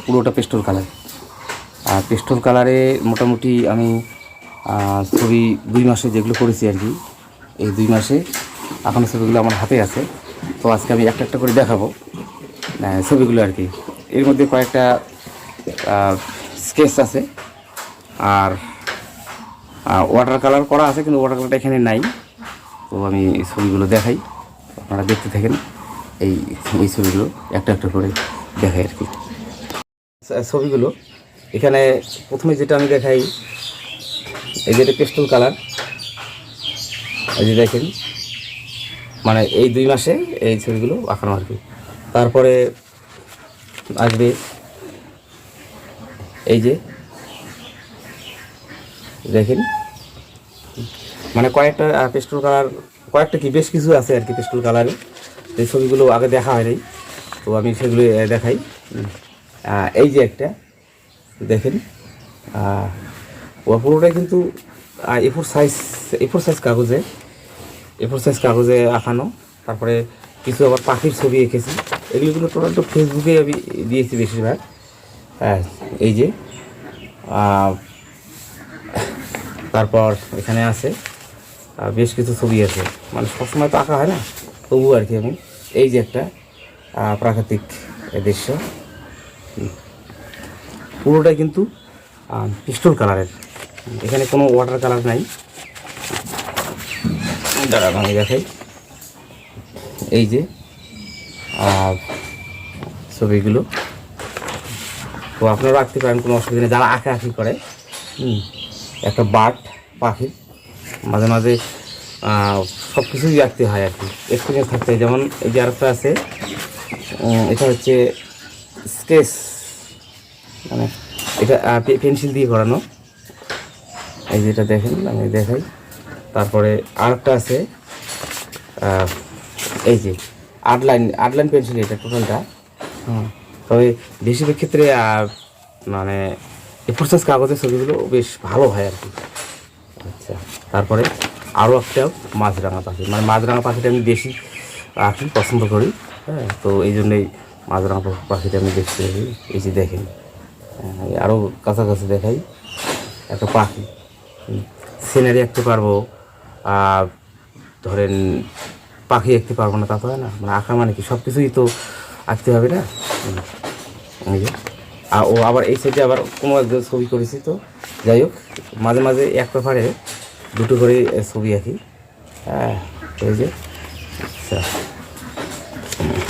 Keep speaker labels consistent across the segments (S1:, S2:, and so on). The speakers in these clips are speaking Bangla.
S1: পুরোটা পেস্টল কালার। আর পেস্টল কালারে মোটামুটি আমি ছবি 2 মাসে যেগুলো করেছি আর কি, এই 2 মাসে এখনও ছবিগুলো আমার হাতে আছে। তো আজকে আমি একটা একটা করে দেখাবো ছবিগুলো আর কি। এর মধ্যে কয়েকটা স্কেচ আছে আর ওয়াটার কালার করা আছে, কিন্তু ওয়াটার কালারটা এখানে নাই। তো আমি এই ছবিগুলো দেখাই, আপনারা দেখতে থাকেন। এই ছবিগুলো একটা একটা করে দেখাই আর কি। ছবিগুলো এখানে প্রথমে যেটা আমি দেখাই, এই যেটা পেস্টল কালার, এই যে দেখেন, মানে এই 2 মাসে এই ছবিগুলো আঁকানো আর কি। তারপরে আসবে এই যে দেখেন, মানে কয়েকটা পেস্টল কালার, কয়েকটা কি বেশ কিছু আছে আর কি পেস্টল কালারে, যে ছবিগুলো আগে দেখা হয়নি, তো আমি সেগুলো দেখাই। এই যে একটা দেখেন, পুরোটাই কিন্তু এ4 সাইজ কাগজে আঁকানো। তারপরে কিছু আবার পাখির ছবি এঁকেছি, এগুলো কিন্তু টোটাল তো ফেসবুকে আমি দিয়েছি বেশিরভাগ। এই যে তারপর এখানে আছে বেশ কিছু ছবি আছে, মানে সবসময় তো আঁকা হয় না, তবু আর কি আমি এই যে একটা প্রাকৃতিক দৃশ্য, পুরোটাই কিন্তু পিস্টল কালারের, এখানে কোনো ওয়াটার কালার নাই। দাঁড়ান আমি দেখাই, এই যে ছবিগুলো, তো আপনারা রাখতে পারেন, কোনো অসুবিধা নেই যারা আঁকাআঁকি করে। একটা বার্ড পাখির মাঝে মাঝে সব কিছুই রাখতে হয় আর কি, এক্সপিরিয়েন্স থাকতে হয়। যেমন এই যে আরেকটা আছে, এটা হচ্ছে স্কেচ, মানে এটা পেন্সিল দিয়ে করানো, এই যেটা দেখেন আমি দেখাই। তারপরে আরেকটা আছে, এই যে আর্টলাইন পেন্সিল, এটা টোটালটা। তবে বেশিরভাগ ক্ষেত্রে মানে এ4 সাইজ কাগজের ছবিগুলো বেশ ভালো হয় আর কি। আচ্ছা, তারপরে আরও একটা মাছরাঙা পাখি, মানে মাছরাঙা পাখিটা আমি বেশি আঁকি পছন্দ করি। হ্যাঁ, তো এই জন্যই মাছরাঙা পাখিটা আমি দেখতে পারি। এই যে দেখেন, আরও কাছাকাছি দেখাই, একটা পাখি সিনারি আঁকতে পারবো, ধরেন পাখি আঁকতে পারবো না তা তো হয় না, মানে আঁকা মানে কি সব কিছুই তো আঁকতে হবে না। এই যে ও আবার এই সাইডে আবার কোনো একজন ছবি করেছি, তো যাই হোক মাঝে মাঝে এক পেপারে 2টো করে ছবি আঁকি। হ্যাঁ, এই যে আচ্ছা,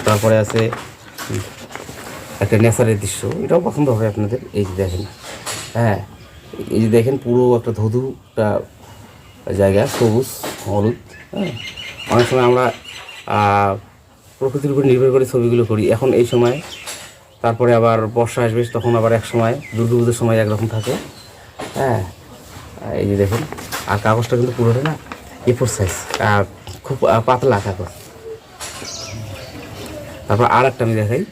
S1: তারপরে আছে একটা নেচারের দৃশ্য, এটাও পছন্দ হবে আপনাদের। এই যে দেখেন, হ্যাঁ এই যে দেখেন, পুরো একটা ধুধুটা জায়গা, সবুজ হলুদ। হ্যাঁ, অনেক সময় আমরা প্রকৃতির উপর নির্ভর করে ছবিগুলো করি এখন এই সময়। তারপরে আবার বর্ষা আসবে, তখন আবার এক সময় দুর্গাপুজোর সময় একরকম থাকে। হ্যাঁ, এই যে দেখুন, আর কাগজটা কিন্তু পুরোটা না এ4 সাইজ, খুব পাতলা কাগজ। তারপর আর একটা আমি দেখাই,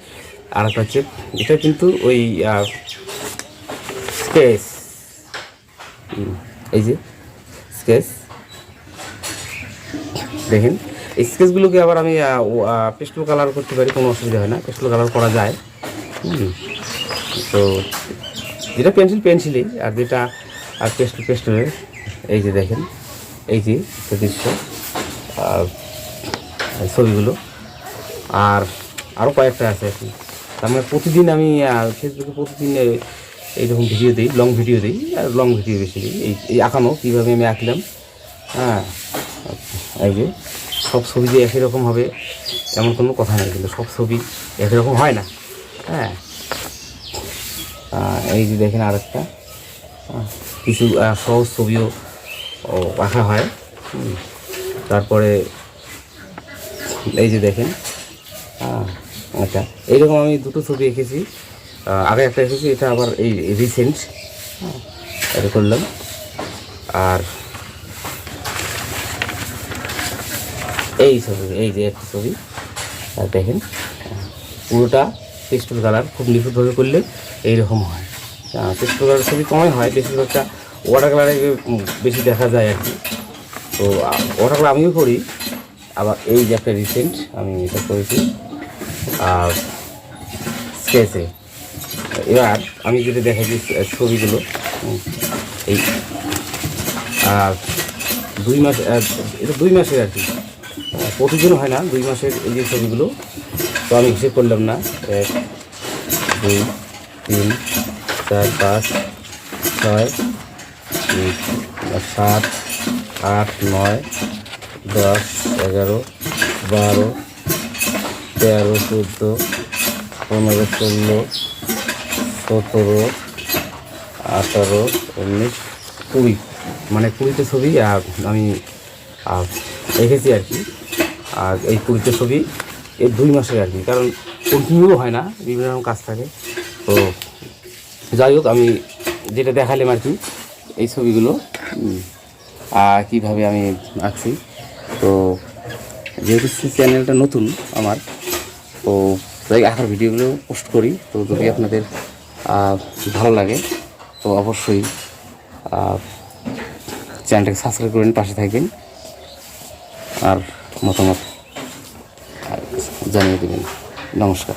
S1: আর একটা হচ্ছে, এটা কিন্তু ওই স্কেচ, এই যে স্কেচ দেখেন, এই স্কেচগুলোকে আবার আমি পেস্টল কালার করতে পারি, কোনো অসুবিধা হয় না, পেস্টল কালার করা যায়। তো যেটা পেন্সিলই, আর যেটা পেস্টলের, এই যে দেখেন, এই যে দৃশ্য ছবিগুলো, আর আরও কয়েকটা আছে আর কি। তার মানে প্রতিদিন আমি ফেসবুকে প্রতিদিন এইরকম ভিডিও দিই, লং ভিডিও দিই, আর লং ভিডিও বেশি দিই, এই আঁকানো কীভাবে আমি আঁকলাম। হ্যাঁ, এই যে সব ছবি যে একই রকম হবে এমন কোনো কথা নেই, কিন্তু সব ছবি একই রকম হয় না। হ্যাঁ, এই যে দেখেন আরেকটা, কিছু সহজ ছবিও আঁকা হয়। তারপরে এই যে দেখেন, আচ্ছা এইরকম আমি 2টো ছবি এঁকেছি, আগে একটা এঁকেছি, এটা আবার এই রিসেন্ট এটা করলাম। আর এই ছবি, এই যে একটা ছবি দেখেন, পুরোটা পেস্টল কালার, খুব নিখুঁতভাবে করলে এইরকম হয়। পেস্টল কালার ছবি কমই হয়, বেশিরভাগটা ওয়াটার কালারে বেশি দেখা যায় আর কি। তো ওয়াটার কালার আমিও করি। আবার এই যে একটা রিসেন্ট আমি এটা করেছি স্কেচে, এবার আমি যেটা দেখাচ্ছি ছবিগুলো, এই 2 মাস, এটা 2 মাসের আর কি, প্রতিদিন হয় না, 2 মাসের এই যে ছবিগুলো। তো আমি হিসেব করলাম না, 1 2 3 4 5 6 7 8 9 10 11 12 13 14 15 16 17 18 19 20, মানে 20টা ছবি আমি এঁকেছি আর কি। আর এই 20টা ছবি এই 2 মাসের আর কি, কারণ কন্টিনিউ হয় না, বিভিন্ন রকম কাজ থাকে। তো যাই হোক, আমি যেটা দেখালাম আর কি এই ছবিগুলো কীভাবে আমি আঁকছি। তো যেহেতু চ্যানেলটা নতুন আমার, তো তাই আঁকার ভিডিওগুলো পোস্ট করি। তো যদি আপনাদের ভালো লাগে তো অবশ্যই চ্যানেলটাকে সাবস্ক্রাইব করবেন, পাশে থাকবেন, আর মতামত জানিয়ে দেবেন। নমস্কার।